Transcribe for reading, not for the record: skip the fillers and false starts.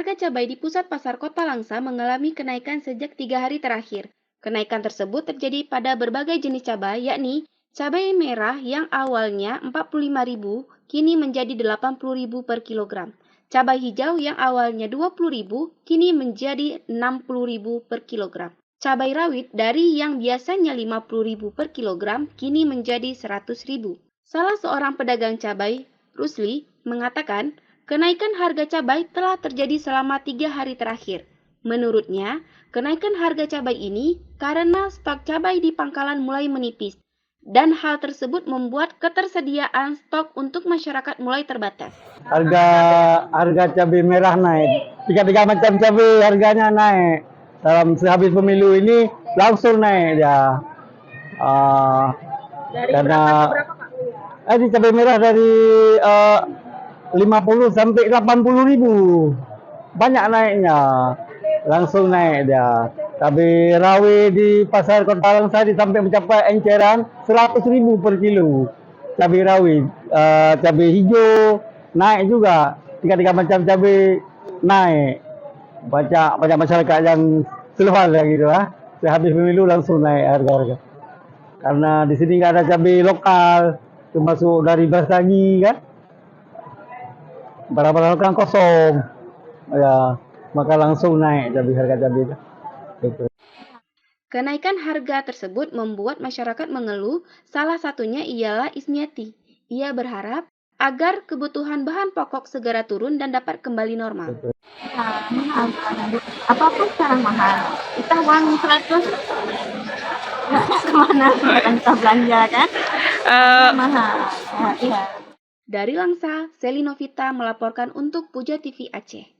Harga cabai di pusat pasar Kota Langsa mengalami kenaikan sejak 3 hari terakhir. Kenaikan tersebut terjadi pada berbagai jenis cabai, yakni cabai merah yang awalnya Rp45.000 kini menjadi Rp80.000 per kilogram. Cabai hijau yang awalnya Rp20.000 kini menjadi Rp60.000 per kilogram. Cabai rawit dari yang biasanya Rp50.000 per kilogram kini menjadi Rp100.000. Salah seorang pedagang cabai, Rusli, mengatakan kenaikan harga cabai telah terjadi selama 3 hari terakhir. Menurutnya, kenaikan harga cabai ini karena stok cabai di pangkalan mulai menipis, dan hal tersebut membuat ketersediaan stok untuk masyarakat mulai terbatas. Harga cabai merah naik, tiga macam cabai harganya naik. Dalam sehabis pemilu ini langsung naik dia. Dari Karena berapa Pak? di cabai merah dari 50 sampai 80.000. Banyak naiknya. Langsung naik dia. Cabai rawit di pasar Kota Langsa sampai mencapai enceran 100.000 per kilo. Cabai rawit, cabai hijau naik juga. Tiga macam cabai naik. Banyak masyarakat yang keluar lah gitu lah. Sehabis pemilu langsung naik harga-harga. Karena di sini nggak ada cabai lokal, termasuk dari Brastagi kan. Barang-barang kan kosong, ya maka langsung naik harga cabai itu. Gitu. Kenaikan harga tersebut membuat masyarakat mengeluh, salah satunya ialah Ismiati. Ia berharap agar kebutuhan bahan pokok segera turun dan dapat kembali normal. Mahal, apapun sekarang mahal. Kita uang 100 nggak kemana kita belanja kan? Mahal. Ya, iya. Dari Langsa, Seli Novita melaporkan untuk Puja TV Aceh.